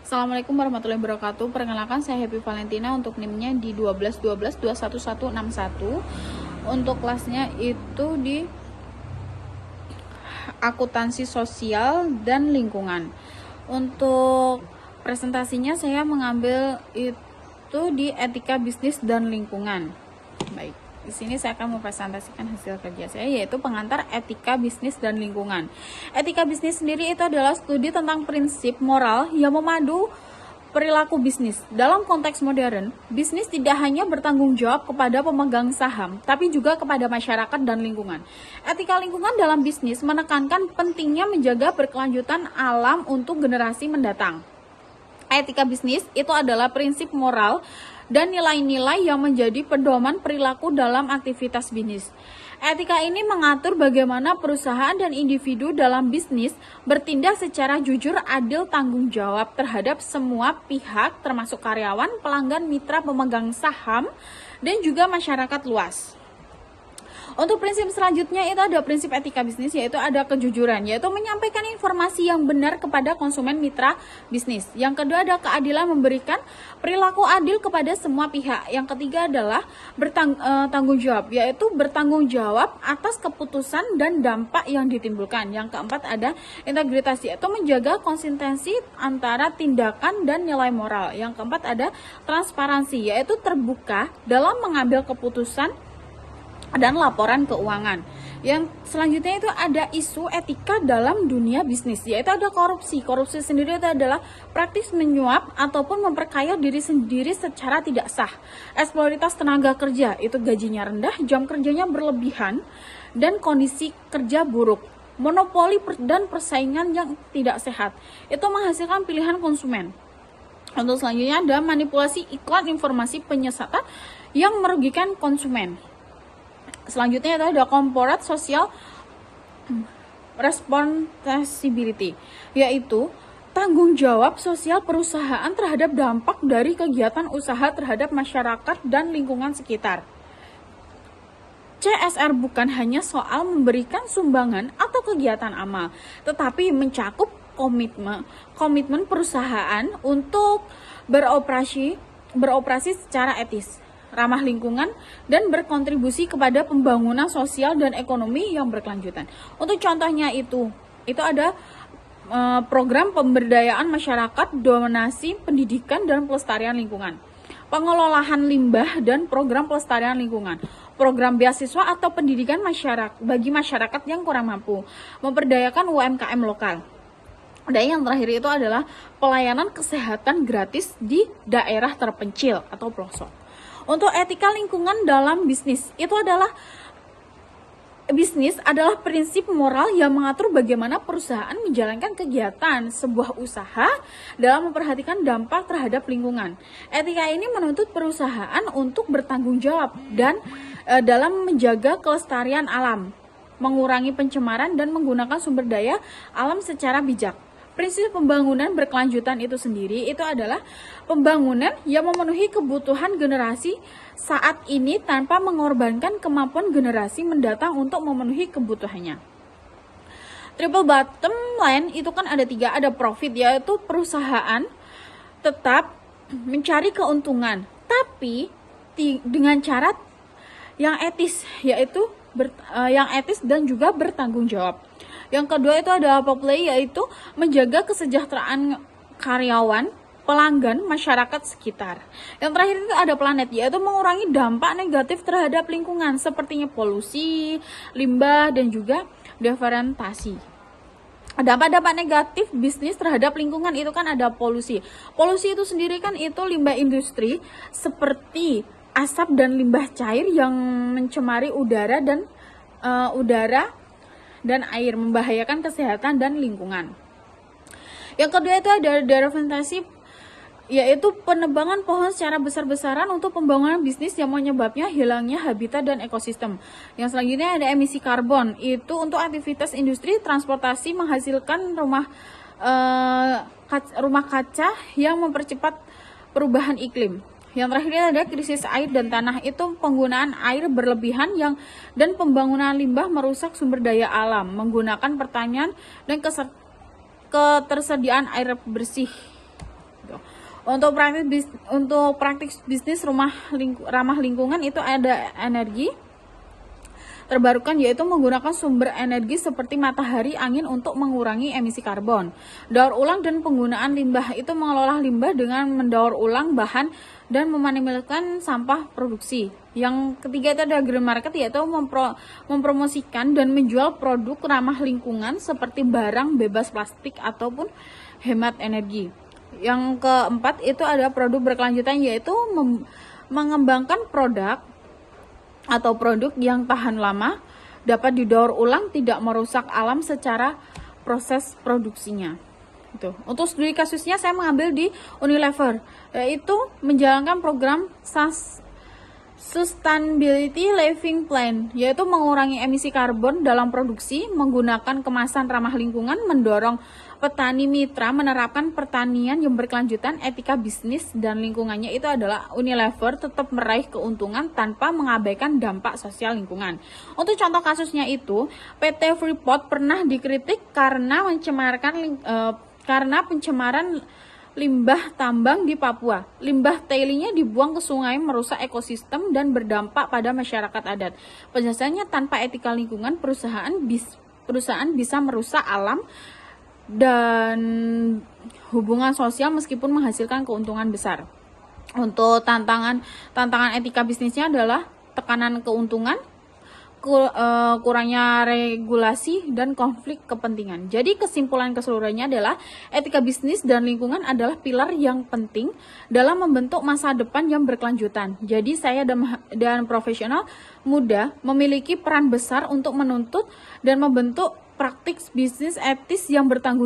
Assalamualaikum warahmatullahi wabarakatuh. Perkenalkan, saya Happy Valentina untuk NIM-nya di 121221161. Untuk kelasnya itu di akuntansi sosial dan lingkungan. Untuk presentasinya saya mengambil itu di etika bisnis dan lingkungan. Baik. Di sini saya akan mempresentasikan hasil kerja saya, yaitu pengantar etika bisnis dan lingkungan. Etika bisnis sendiri itu adalah studi tentang prinsip moral yang memadu perilaku bisnis. Dalam konteks modern, bisnis tidak hanya bertanggung jawab kepada pemegang saham, tapi juga kepada masyarakat dan lingkungan. Etika lingkungan dalam bisnis menekankan pentingnya menjaga berkelanjutan alam untuk generasi mendatang. Etika bisnis itu adalah prinsip moral dan nilai-nilai yang menjadi pedoman perilaku dalam aktivitas bisnis. Etika ini mengatur bagaimana perusahaan dan individu dalam bisnis bertindak secara jujur, adil, tanggung jawab terhadap semua pihak, termasuk karyawan, pelanggan, mitra, pemegang saham, dan juga masyarakat luas. Untuk prinsip selanjutnya itu ada prinsip etika bisnis, yaitu ada kejujuran, yaitu menyampaikan informasi yang benar kepada konsumen mitra bisnis. Yang kedua ada keadilan, memberikan perilaku adil kepada semua pihak. Yang ketiga adalah tanggung jawab, yaitu bertanggung jawab atas keputusan dan dampak yang ditimbulkan. Yang keempat ada integritas, yaitu menjaga konsistensi antara tindakan dan nilai moral. Yang keempat ada transparansi, yaitu terbuka dalam mengambil keputusan dan laporan keuangan. Yang selanjutnya itu ada isu etika dalam dunia bisnis, yaitu ada korupsi. Korupsi sendiri itu adalah praktis menyuap ataupun memperkaya diri sendiri secara tidak sah. Eksploitasi tenaga kerja, itu gajinya rendah, jam kerjanya berlebihan, dan kondisi kerja buruk. Monopoli dan persaingan yang tidak sehat, itu menghasilkan pilihan konsumen. Untuk selanjutnya ada manipulasi iklan, informasi penyesatan yang merugikan konsumen. Selanjutnya ada corporate social responsibility, yaitu tanggung jawab sosial perusahaan terhadap dampak dari kegiatan usaha terhadap masyarakat dan lingkungan sekitar. CSR bukan hanya soal memberikan sumbangan atau kegiatan amal, tetapi mencakup komitmen perusahaan untuk beroperasi secara etis, ramah lingkungan, dan berkontribusi kepada pembangunan sosial dan ekonomi yang berkelanjutan. Untuk contohnya itu ada program pemberdayaan masyarakat, donasi pendidikan dan pelestarian lingkungan, pengelolaan limbah dan program pelestarian lingkungan, program beasiswa atau pendidikan bagi masyarakat yang kurang mampu, memperdayakan UMKM lokal. Dan yang terakhir itu adalah pelayanan kesehatan gratis di daerah terpencil atau pelosok. Untuk etika lingkungan dalam bisnis, itu adalah prinsip moral yang mengatur bagaimana perusahaan menjalankan kegiatan sebuah usaha dalam memperhatikan dampak terhadap lingkungan. Etika ini menuntut perusahaan untuk bertanggung jawab dan dalam menjaga kelestarian alam, mengurangi pencemaran dan menggunakan sumber daya alam secara bijak. Prinsip pembangunan berkelanjutan itu sendiri itu adalah pembangunan yang memenuhi kebutuhan generasi saat ini tanpa mengorbankan kemampuan generasi mendatang untuk memenuhi kebutuhannya. Triple bottom line itu kan ada 3, ada profit, yaitu perusahaan tetap mencari keuntungan, tapi dengan cara yang etis, yaitu yang etis dan juga bertanggung jawab. Yang kedua itu ada play, yaitu menjaga kesejahteraan karyawan, pelanggan, masyarakat sekitar. Yang terakhir itu ada planet, yaitu mengurangi dampak negatif terhadap lingkungan sepertinya polusi, limbah, dan juga deforestasi. Dampak-dampak negatif bisnis terhadap lingkungan itu kan ada polusi. Polusi itu sendiri kan itu limbah industri seperti asap dan limbah cair yang mencemari udara dan air, membahayakan kesehatan dan lingkungan. Yang kedua itu ada deforestasi, yaitu penebangan pohon secara besar-besaran untuk pembangunan bisnis yang menyebabkan hilangnya habitat dan ekosistem. Yang selanjutnya ada emisi karbon, itu untuk aktivitas industri transportasi menghasilkan rumah kaca yang mempercepat perubahan iklim. Yang terakhir ada krisis air dan tanah, itu penggunaan air berlebihan dan pembangunan limbah merusak sumber daya alam, menggunakan pertanian dan ketersediaan air bersih. Gitu. Untuk praktik bisnis ramah lingkungan itu ada energi terbarukan, yaitu menggunakan sumber energi seperti matahari, angin untuk mengurangi emisi karbon. Daur ulang dan penggunaan limbah, itu mengelola limbah dengan mendaur ulang bahan dan memanfaatkan sampah produksi. Yang ketiga itu ada green market, yaitu mempromosikan dan menjual produk ramah lingkungan seperti barang bebas plastik ataupun hemat energi. Yang keempat itu ada produk berkelanjutan, yaitu mengembangkan produk atau produk yang tahan lama, dapat didaur ulang, tidak merusak alam secara proses produksinya. Itu. Untuk studi kasusnya saya mengambil di Unilever, yaitu menjalankan program Sustainability Living Plan, yaitu mengurangi emisi karbon dalam produksi, menggunakan kemasan ramah lingkungan, mendorong petani mitra menerapkan pertanian yang berkelanjutan, etika bisnis dan lingkungannya. Itu adalah Unilever tetap meraih keuntungan tanpa mengabaikan dampak sosial lingkungan. Untuk contoh kasusnya itu, PT Freeport pernah dikritik karena pencemaran limbah tambang di Papua. Limbah tailingnya dibuang ke sungai, merusak ekosistem dan berdampak pada masyarakat adat. Penjelasannya, tanpa etika lingkungan, perusahaan bisa merusak alam dan hubungan sosial meskipun menghasilkan keuntungan besar. Untuk tantangan etika bisnisnya adalah tekanan keuntungan, kurangnya regulasi, dan konflik kepentingan. Jadi kesimpulan keseluruhannya adalah etika bisnis dan lingkungan adalah pilar yang penting dalam membentuk masa depan yang berkelanjutan. Jadi saya dan profesional muda memiliki peran besar untuk menuntut dan membentuk praktik bisnis etis yang bertanggung